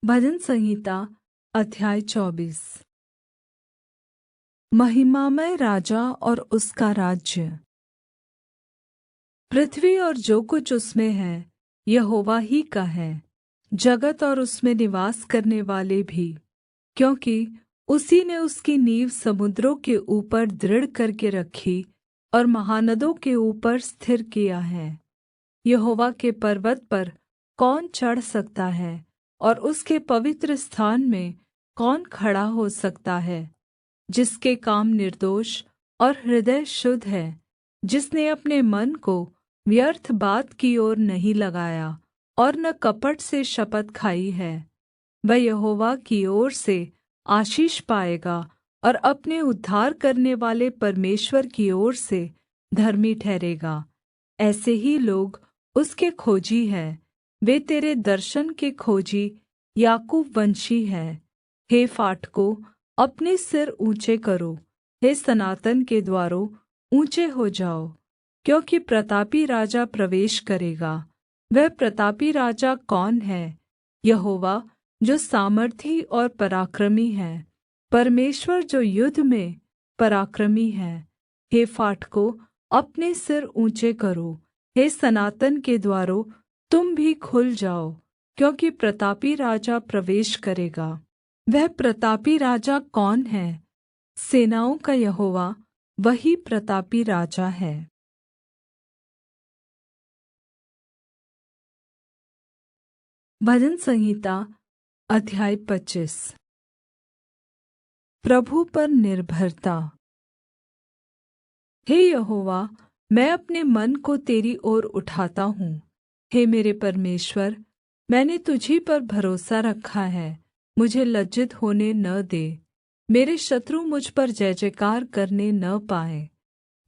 भजन संहिता अध्याय 24। महिमामय राजा और उसका राज्य। पृथ्वी और जो कुछ उसमें है यहोवा ही का है, जगत और उसमें निवास करने वाले भी, क्योंकि उसी ने उसकी नींव समुद्रों के ऊपर दृढ़ करके रखी और महानदों के ऊपर स्थिर किया है। यहोवा के पर्वत पर कौन चढ़ सकता है, और उसके पवित्र स्थान में कौन खड़ा हो सकता है? जिसके काम निर्दोष और हृदय शुद्ध है, जिसने अपने मन को व्यर्थ बात की ओर नहीं लगाया और न कपट से शपथ खाई है, वह यहोवा की ओर से आशीष पाएगा और अपने उद्धार करने वाले परमेश्वर की ओर से धर्मी ठहरेगा। ऐसे ही लोग उसके खोजी हैं, वे तेरे दर्शन के खोजी याकूब वंशी हैं। हे फाटकों, अपने सिर ऊँचे करो, हे सनातन के द्वारों, ऊँचे हो जाओ, क्योंकि प्रतापी राजा प्रवेश करेगा। वह प्रतापी राजा कौन है? यहोवा, जो सामर्थी और पराक्रमी है, परमेश्वर जो युद्ध में पराक्रमी है। हे फाटकों, अपने सिर ऊँचे करो, हे सनातन के द्वारों, तुम भी खुल जाओ, क्योंकि प्रतापी राजा प्रवेश करेगा। वह प्रतापी राजा कौन है? सेनाओं का यहोवा, वही प्रतापी राजा है। भजन संहिता अध्याय 25। प्रभु पर निर्भरता। हे यहोवा, मैं अपने मन को तेरी ओर उठाता हूँ। हे मेरे परमेश्वर, मैंने तुझी पर भरोसा रखा है, मुझे लज्जित होने न दे। मेरे शत्रु मुझ पर जय जयकार करने न पाएँ,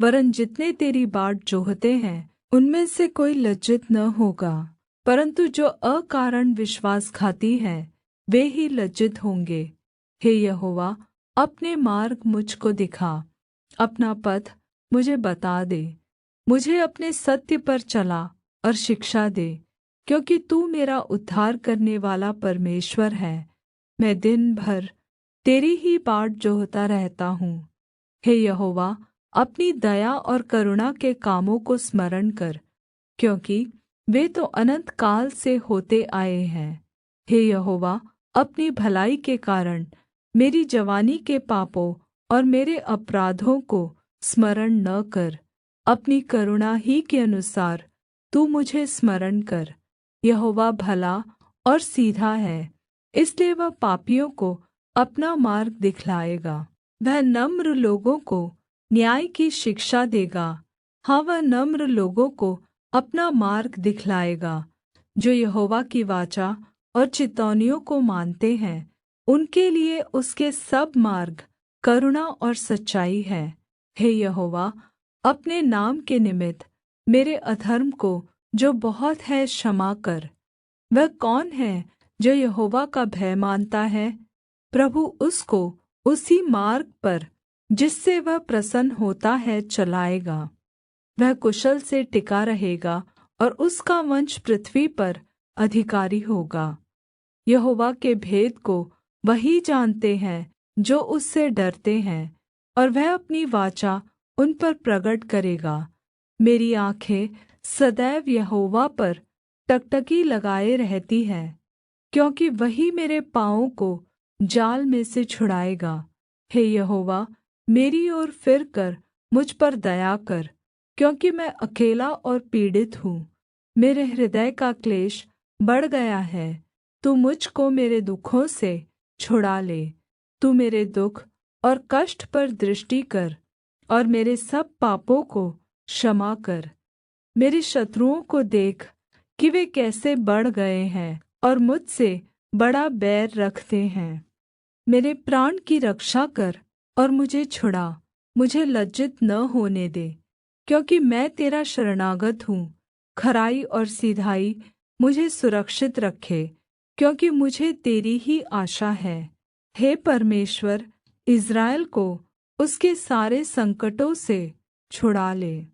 वरन् जितने तेरी बाट जोहते हैं उनमें से कोई लज्जित न होगा, परन्तु जो अकारण विश्वासघाती हैं वे ही लज्जित होंगे। हे यहोवा, अपने मार्ग मुझ को दिखा, अपना पथ मुझे बता दे। मुझे अपने सत्य पर चला और शिक्षा दे, क्योंकि तू मेरा उद्धार करने वाला परमेश्वर है। मैं दिन भर तेरी ही बाट जोहता रहता हूँ। हे यहोवा, अपनी दया और करुणा के कामों को स्मरण कर, क्योंकि वे तो अनन्त काल से होते आए हैं। हे यहोवा, अपनी भलाई के कारण मेरी जवानी के पापों और मेरे अपराधों को स्मरण न कर। अपनी करुणा ही के अनुसार तू मुझे स्मरण कर। यहोवा भला और सीधा है, इसलिए वह पापियों को अपना मार्ग दिखलाएगा। वह नम्र लोगों को न्याय की शिक्षा देगा। हाँ, वह नम्र लोगों को अपना मार्ग दिखलाएगा। जो यहोवा की वाचा और चितौनियों को मानते हैं, उनके लिए उसके सब मार्ग करुणा और सच्चाई है। हे यहोवा, अपने नाम के निमित्त मेरे अधर्म को जो बहुत है क्षमा कर। वह कौन है जो यहोवा का भय मानता है? प्रभु उसको उसी मार्ग पर जिससे वह प्रसन्न होता है चलाएगा। वह कुशल से टिका रहेगा और उसका वंश पृथ्वी पर अधिकारी होगा। यहोवा के भेद को वही जानते हैं जो उससे डरते हैं, और वह अपनी वाचा उन पर प्रगट करेगा। मेरी आँखें सदैव यहोवा पर टकटकी लगाए रहती हैं, क्योंकि वही मेरे पाँवों को जाल में से छुड़ाएगा। हे यहोवा, मेरी ओर फिरकर मुझ पर दया कर, क्योंकि मैं अकेला और पीड़ित हूँ। मेरे हृदय का क्लेश बढ़ गया है। तू मुझ को मेरे दुखों से छुड़ा ले। तू मेरे दुख और कष्ट पर दृष्टि कर और मेरे सब पापों को क्षमा कर। मेरे शत्रुओं को देख कि वे कैसे बढ़ गए हैं और मुझसे बड़ा बैर रखते हैं। मेरे प्राण की रक्षा कर और मुझे छुड़ा, मुझे लज्जित न होने दे, क्योंकि मैं तेरा शरणागत हूँ। खराई और सिधाई मुझे सुरक्षित रखे, क्योंकि मुझे तेरी ही आशा है। हे परमेश्वर, इस्राएल को उसके सारे संकटों से छुड़ा ले।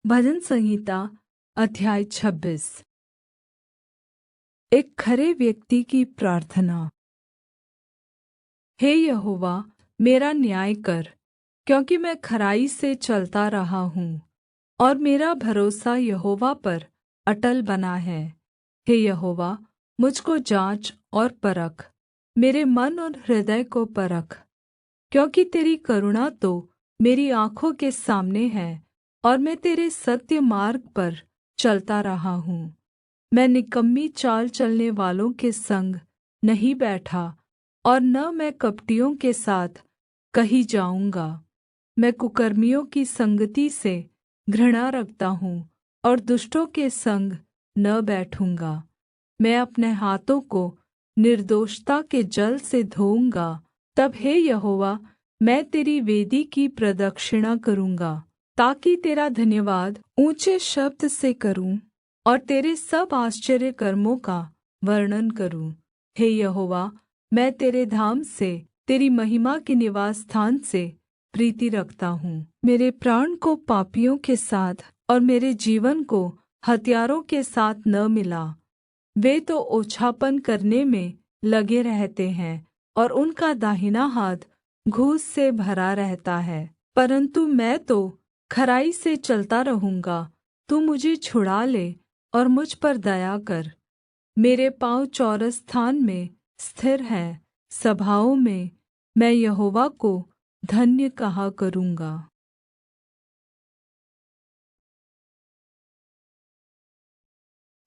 भजन संहिता अध्याय 26। एक खरे व्यक्ति की प्रार्थना। हे यहोवा, मेरा न्याय कर, क्योंकि मैं खराई से चलता रहा हूँ और मेरा भरोसा यहोवा पर अटल बना है। हे यहोवा, मुझको जाँच और परख, मेरे मन और हृदय को परख, क्योंकि तेरी करुणा तो मेरी आँखों के सामने है और मैं तेरे सत्य मार्ग पर चलता रहा हूँ। मैं निकम्मी चाल चलने वालों के संग नहीं बैठा और न मैं कपटियों के साथ कहीं जाऊँगा। मैं कुकर्मियों की संगति से घृणा रखता हूँ और दुष्टों के संग न बैठूँगा। मैं अपने हाथों को निर्दोषता के जल से धोऊँगा। तब हे यहोवा, मैं तेरी वेदी की प्रदक्षिणा करूँगा, ताकि तेरा धन्यवाद ऊँचे शब्द से करूँ और तेरे सब आश्चर्य कर्मों का वर्णन करूँ। हे यहोवा, मैं तेरे धाम से, तेरी महिमा के निवास स्थान से प्रीति रखता हूँ। मेरे प्राण को पापियों के साथ और मेरे जीवन को हत्यारों के साथ न मिला। वे तो ओछापन करने में लगे रहते हैं और उनका दाहिना हाथ घूस से भरा रहता है। परन्तु मैं तो खराई से चलता रहूँगा। तू मुझे छुड़ा ले और मुझ पर दया कर। मेरे पाँव चौरस स्थान में स्थिर हैं, सभाओं में मैं यहोवा को धन्य कहा करूँगा।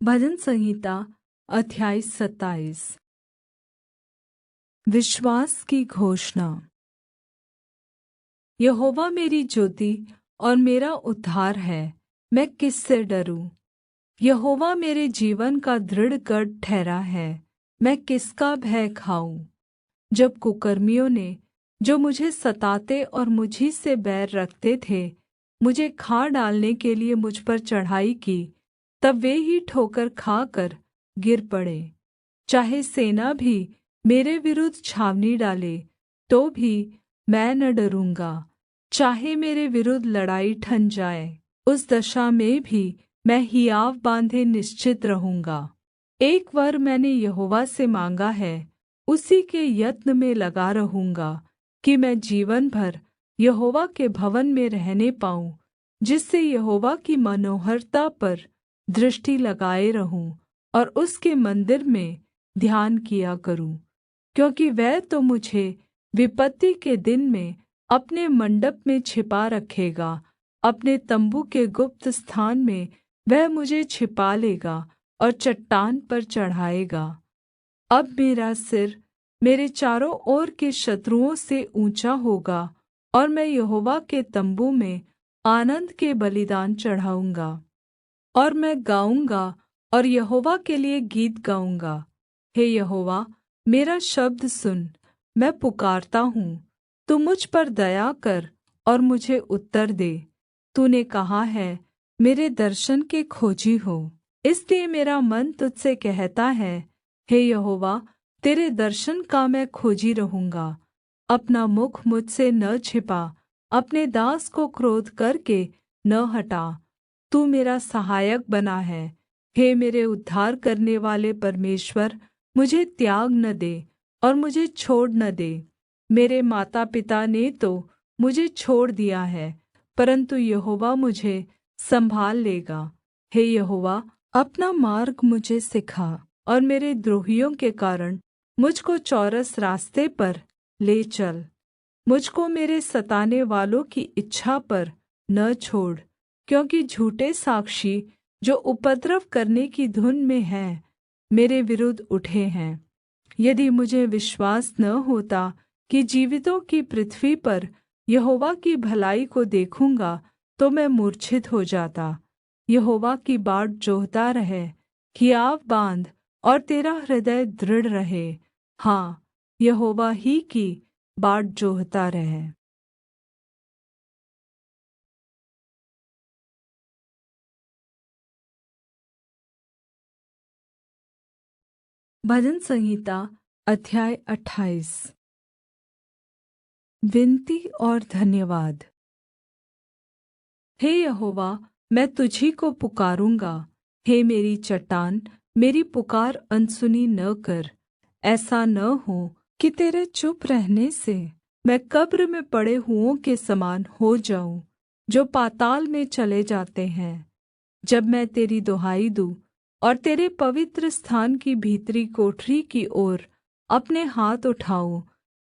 भजन संहिता अध्याय 27। विश्वास की घोषणा। यहोवा मेरी ज्योति और मेरा उद्धार है, मैं किससे डरूं? यहोवा मेरे जीवन का दृढ़ गढ़ ठहरा है, मैं किसका भय खाऊं? जब कुकर्मियों ने, जो मुझे सताते और मुझी से बैर रखते थे, मुझे खा डालने के लिए मुझ पर चढ़ाई की, तब वे ही ठोकर खाकर गिर पड़े। चाहे सेना भी मेरे विरुद्ध छावनी डाले, तो भी मैं न डरूँगा। चाहे मेरे विरुद्ध लड़ाई ठन जाए, उस दशा में भी मैं हियाव बाँधे निश्चित रहूँगा। एक वर मैंने यहोवा से माँगा है, उसी के यत्न में लगा रहूँगा, कि मैं जीवन भर यहोवा के भवन में रहने पाऊँ, जिससे यहोवा की मनोहरता पर दृष्टि लगाए रहूँ और उसके मंदिर में ध्यान किया करूँ। क्योंकि वह तो मुझे विपत्ति के दिन में अपने मंडप में छिपा रखेगा, अपने तम्बू के गुप्त स्थान में वह मुझे छिपा लेगा और चट्टान पर चढ़ाएगा। अब मेरा सिर मेरे चारों ओर के शत्रुओं से ऊँचा होगा और मैं यहोवा के तम्बू में आनन्द के बलिदान चढ़ाऊँगा। और मैं गाऊँगा और यहोवा के लिए गीत गाऊँगा। हे यहोवा, मेरा शब्द सुन, मैं पुकारता हूँ, तू मुझ पर दया कर और मुझे उत्तर दे। तूने कहा है, मेरे दर्शन के खोजी हो, इसलिए मेरा मन तुझसे कहता है, हे यहोवा, तेरे दर्शन का मैं खोजी रहूँगा। अपना मुख मुझसे न छिपा, अपने दास को क्रोध करके न हटा। तू मेरा सहायक बना है। हे मेरे उद्धार करने वाले परमेश्वर, मुझे त्याग न दे और मुझे छोड़ न दे। मेरे माता पिता ने तो मुझे छोड़ दिया है, परन्तु यहोवा मुझे संभाल लेगा। हे यहोवा, अपना मार्ग मुझे सिखा और मेरे द्रोहियों के कारण मुझको चौरस रास्ते पर ले चल। मुझको मेरे सताने वालों की इच्छा पर न छोड़, क्योंकि झूठे साक्षी जो उपद्रव करने की धुन में हैं, मेरे विरुद्ध उठे हैं। यदि मुझे विश्वास न होता कि जीवितों की पृथ्वी पर यहोवा की भलाई को देखूँगा, तो मैं मूर्छित हो जाता। यहोवा की बाट जोहता रहे, हियाव बाँध और तेरा हृदय दृढ़ रहे। हाँ, यहोवा ही की बाट जोहता रहे। भजन संहिता अध्याय 28। विनती और धन्यवाद। हे यहोवा, मैं तुझी को पुकारूँगा। हे मेरी चट्टान, मेरी पुकार अनसुनी न कर। ऐसा न हो कि तेरे चुप रहने से मैं कब्र में पड़े हुओं के समान हो जाऊँ, जो पाताल में चले जाते हैं। जब मैं तेरी दुहाई दूँ और तेरे पवित्र स्थान की भीतरी कोठरी की ओर अपने हाथ उठाऊँ,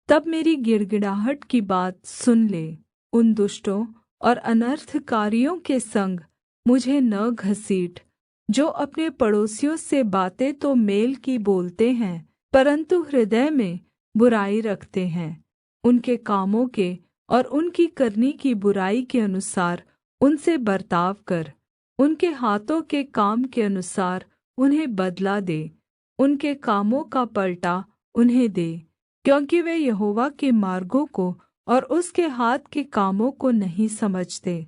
तब मेरी गिड़गिड़ाहट की बात सुन ले। उन दुष्टों और अनर्थकारियों के संग मुझे न घसीट, जो अपने पड़ोसियों से बातें तो मेल की बोलते हैं, परन्तु हृदय में बुराई रखते हैं। उनके कामों के और उनकी करनी की बुराई के अनुसार उनसे बर्ताव कर। उनके हाथों के काम के अनुसार उन्हें बदला दे। उनके कामों का पलटा उन्हें दे, क्योंकि वे यहोवा के मार्गों को और उसके हाथ के कामों को नहीं समझते।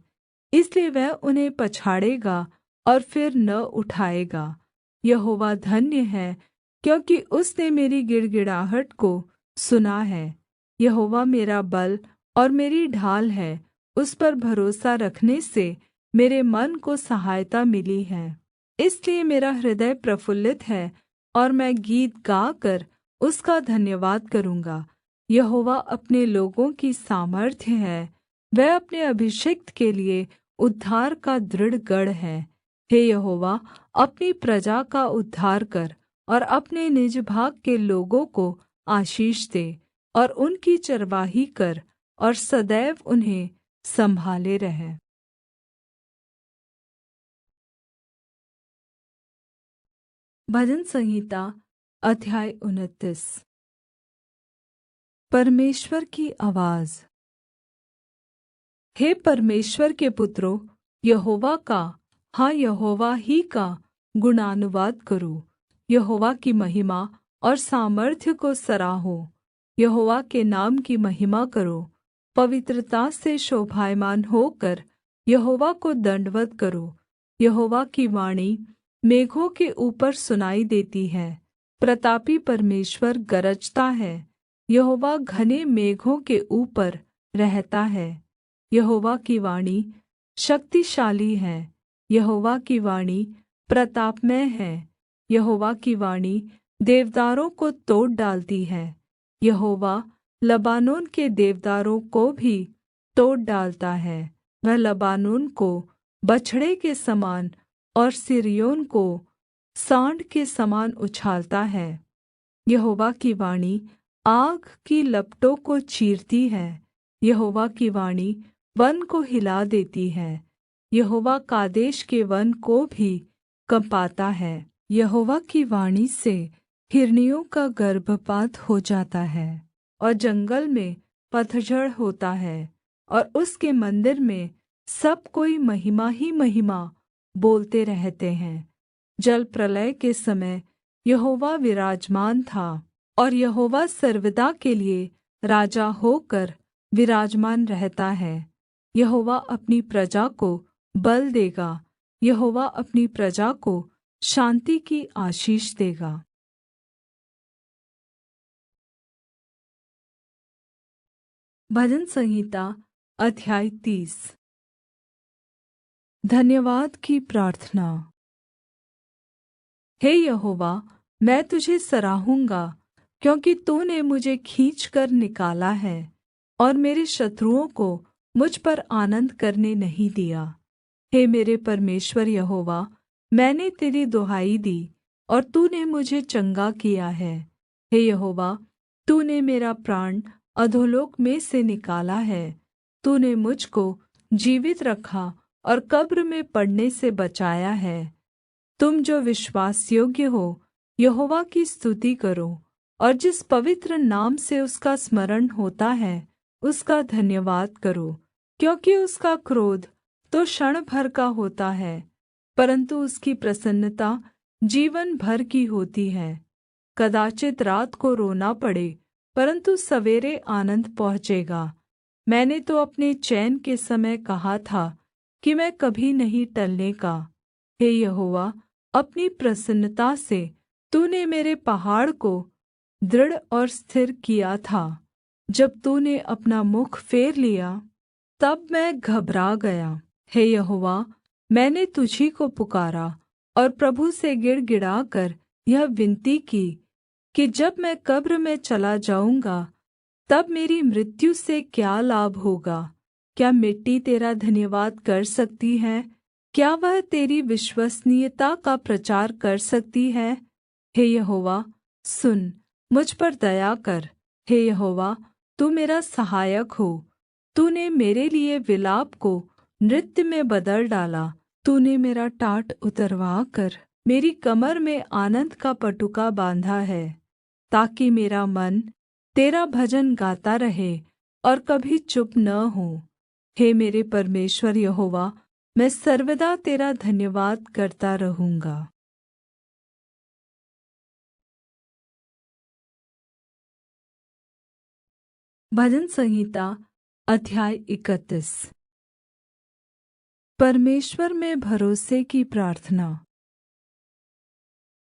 इसलिए वह उन्हें पछाड़ेगा और फिर न उठाएगा। यहोवा धन्य है, क्योंकि उसने मेरी गिड़गिड़ाहट को सुना है। यहोवा मेरा बल और मेरी ढाल है, उस पर भरोसा रखने से मेरे मन को सहायता मिली है। इसलिए मेरा हृदय प्रफुल्लित है और मैं गीत गाकर उसका धन्यवाद करूँगा। यहोवा अपने लोगों की सामर्थ्य है, वह अपने अभिषिक्त के लिए उद्धार का दृढ़ गढ़ है। हे यहोवा, अपनी प्रजा का उद्धार कर और अपने निज भाग के लोगों को आशीष दे और उनकी चरवाही कर और सदैव उन्हें संभाले रह। भजन संहिता अध्याय 29। परमेश्वर की आवाज। हे परमेश्वर के पुत्रों, यहोवा का, हाँ यहोवा ही का गुणानुवाद करो। यहोवा की महिमा और सामर्थ्य को सराहो। यहोवा के नाम की महिमा करो। पवित्रता से शोभायमान होकर यहोवा को दंडवत् करो। यहोवा की वाणी मेघों के ऊपर सुनाई देती है। प्रतापी परमेश्वर गरजता है। यहोवा घने मेघों के ऊपर रहता है। यहोवा की वाणी शक्तिशाली है। यहोवा की वाणी प्रतापमय है। यहोवा की वाणी देवदारों को तोड़ डालती है। यहोवा लबानोन के देवदारों को भी तोड़ डालता है। वह लबानोन को बछड़े के समान और सिर्योन को सांड के समान उछालता है। यहोवा की वाणी आग की लपटों को चीरती है। यहोवा की वाणी वन को हिला देती है। यहोवा कादेश के वन को भी कँपाता है। यहोवा की वाणी से हिरनियों का गर्भपात हो जाता है और जंगल में पतझड़ होता है, और उसके मंदिर में सब कोई महिमा ही महिमा बोलते रहते हैं। जल प्रलय के समय यहोवा विराजमान था, और यहोवा सर्वदा के लिए राजा होकर विराजमान रहता है। यहोवा अपनी प्रजा को बल देगा। यहोवा अपनी प्रजा को शान्ति की आशीष देगा। भजन संहिता अध्याय 30। धन्यवाद की प्रार्थना। हे यहोवा, मैं तुझे सराहूँगा, क्योंकि तूने मुझे खींचकर निकाला है और मेरे शत्रुओं को मुझ पर आनन्द करने नहीं दिया। हे मेरे परमेश्वर यहोवा, मैंने तेरी दुहाई दी और तूने मुझे चंगा किया है। हे यहोवा, तूने मेरा प्राण अधोलोक में से निकाला है। तूने मुझको जीवित रखा और कब्र में पड़ने से बचाया है। तुम जो विश्वासयोग्य हो, यहोवा की स्तुति करो, और जिस पवित्र नाम से उसका स्मरण होता है उसका धन्यवाद करो। क्योंकि उसका क्रोध तो क्षण भर का होता है, परन्तु उसकी प्रसन्नता जीवन भर की होती है। कदाचित रात को रोना पड़े, परन्तु सवेरे आनन्द पहुँचेगा। मैंने तो अपने चैन के समय कहा था कि मैं कभी नहीं टलने का। हे यहोवा, अपनी प्रसन्नता से तूने मेरे पहाड़ को दृढ़ और स्थिर किया था। जब तूने अपना मुख फेर लिया, तब मैं घबरा गया। हे यहोवा, मैंने तुझी को पुकारा और प्रभु से गिड़गिड़ाकर यह विनती की कि जब मैं कब्र में चला जाऊँगा तब मेरी मृत्यु से क्या लाभ होगा। क्या मिट्टी तेरा धन्यवाद कर सकती है? क्या वह तेरी विश्वसनीयता का प्रचार कर सकती है? हे यहोवा, सुन, मुझ पर दया कर। हे यहोवा, तू मेरा सहायक हो। तूने मेरे लिए विलाप को नृत्य में बदल डाला। तूने मेरा टाट उतरवा कर मेरी कमर में आनन्द का पटुका बाँधा है, ताकि मेरा मन तेरा भजन गाता रहे और कभी चुप न हो। हे मेरे परमेश्वर यहोवा, मैं सर्वदा तेरा धन्यवाद करता रहूँगा। भजन संहिता अध्याय 31। परमेश्वर में भरोसे की प्रार्थना।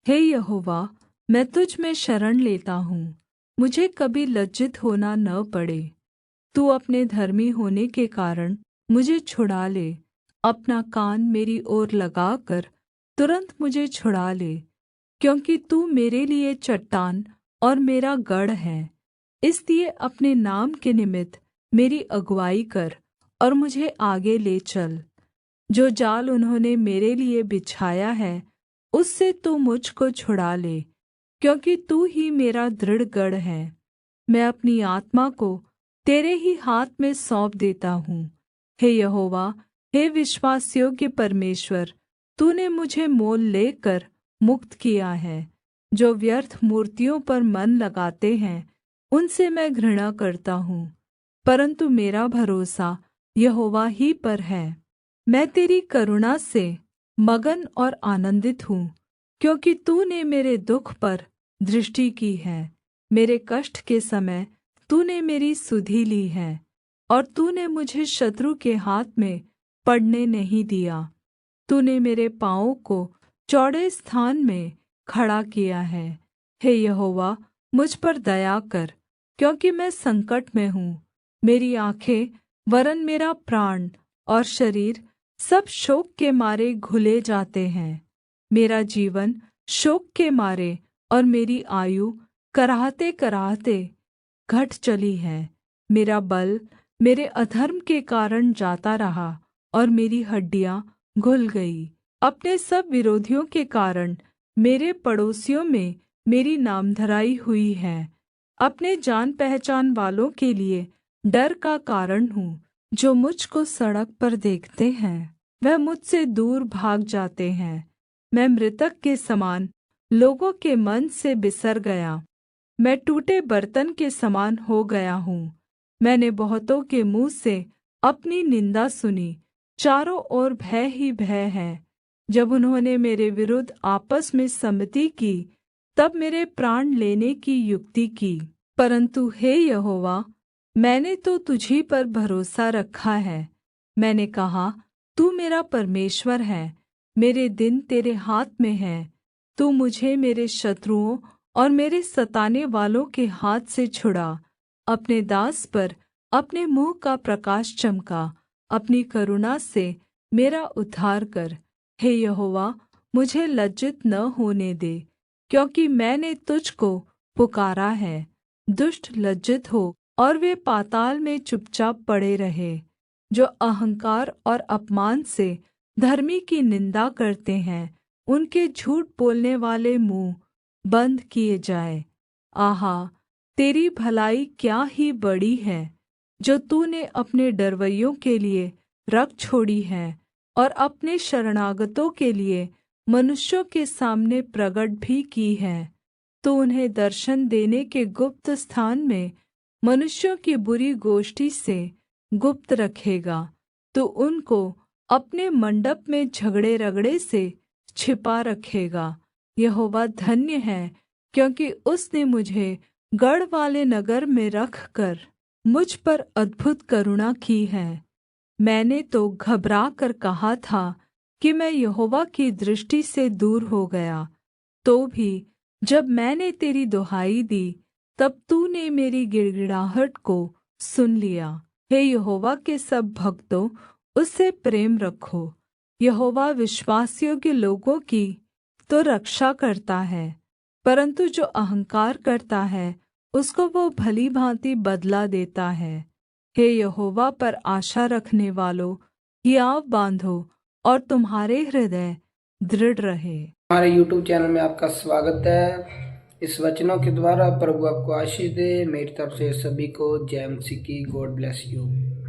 हे यहोवा, मैं तुझ में शरण लेता हूँ, मुझे कभी लज्जित होना न पड़े। तू अपने धर्मी होने के कारण मुझे छुड़ा ले। अपना कान मेरी ओर लगाकर तुरन्त मुझे छुड़ा ले, क्योंकि तू मेरे लिए चट्टान और मेरा गढ़ है। इसलिए अपने नाम के निमित्त मेरी अगुआई कर और मुझे आगे ले चल। जो जाल उन्होंने मेरे लिए बिछाया है उससे तू मुझ को छुड़ा ले, क्योंकि तू ही मेरा दृढ़ गढ़ है। मैं अपनी आत्मा को तेरे ही हाथ में सौंप देता हूँ। हे यहोवा, हे विश्वासयोग्य परमेश्वर, तूने मुझे मोल लेकर मुक्त किया है। जो व्यर्थ मूर्तियों पर मन लगाते हैं उनसे मैं घृणा करता हूँ, परन्तु मेरा भरोसा यहोवा ही पर है। मैं तेरी करुणा से मगन और आनन्दित हूँ, क्योंकि तूने मेरे दुःख पर दृष्टि की है। मेरे कष्ट के समय तूने मेरी सुधि ली है, और तूने मुझे शत्रु के हाथ में पड़ने नहीं दिया। तूने मेरे पाँवों को चौड़े स्थान में खड़ा किया है। हे यहोवा, मुझ पर दया कर, क्योंकि मैं संकट में हूँ। मेरी आँखें वरन् मेरा प्राण और शरीर सब शोक के मारे घुले जाते हैं। मेरा जीवन शोक के मारे और मेरी आयु कराहते कराहते घट चली है। मेरा बल मेरे अधर्म के कारण जाता रहा और मेरी हड्डियाँ घुल गई। अपने सब विरोधियों के कारण मेरे पड़ोसियों में मेरी नामधराई हुई है। अपने जान पहचान वालों के लिए डर का कारण हूँ। जो मुझको सड़क पर देखते हैं वह मुझसे दूर भाग जाते हैं। मैं मृतक के समान लोगों के मन से बिसर गया। मैं टूटे बर्तन के समान हो गया हूँ। मैंने बहुतों के मुँह से अपनी निन्दा सुनी। चारों ओर भय ही भय है। जब उन्होंने मेरे विरुद्ध आपस में सम्मति की तब मेरे प्राण लेने की युक्ति की। परन्तु हे यहोवा, मैंने तो तुझी पर भरोसा रखा है। मैंने कहा, तू मेरा परमेश्वर है। मेरे दिन तेरे हाथ में हैं। तू मुझे मेरे शत्रुओं और मेरे सताने वालों के हाथ से छुड़ा। अपने दास पर अपने मुँह का प्रकाश चमका। अपनी करुणा से मेरा उद्धार कर। हे यहोवा, मुझे लज्जित न होने दे, क्योंकि मैंने तुझको पुकारा है। दुष्ट लज्जित हो और वे पाताल में चुपचाप पड़े रहे। जो अहंकार और अपमान से धर्मी की निन्दा करते हैं, उनके झूठ बोलने वाले मुँह बन्द किए जाए। आहा, तेरी भलाई क्या ही बड़ी है, जो तूने अपने डरवैयों के लिए रख छोड़ी है और अपने शरणागतों के लिए मनुष्यों के सामने प्रगट भी की है। तू उन्हें दर्शन देने के गुप्त स्थान में मनुष्यों की बुरी गोष्ठी से गुप्त रखेगा। तू उनको अपने मंडप में झगड़े रगड़े से छिपा रखेगा। यहोवा धन्य है, क्योंकि उसने मुझे गढ़ वाले नगर में रखकर मुझ पर अद्भुत करुणा की है। मैंने तो घबरा कर कहा था कि मैं यहोवा की दृष्टि से दूर हो गया। तो भी जब मैंने तेरी दुहाई दी तब तूने मेरी गिड़गिड़ाहट को सुन लिया। हे यहोवा के सब भक्तों, उससे प्रेम रखो। यहोवा विश्वासयोग्य लोगों की तो रक्षा करता है, परन्तु जो अहंकार करता है उसको वो भली भाँति बदला देता है। हे यहोवा पर आशा रखने वालों, हियाव बाँधो और तुम्हारे हृदय दृढ़ रहे। हमारे YouTube चैनल में आपका स्वागत है। इस वचनों के द्वारा प्रभु आपको आशीष दे। मेरी तरफ से सभी को जय मसीह की। God bless you.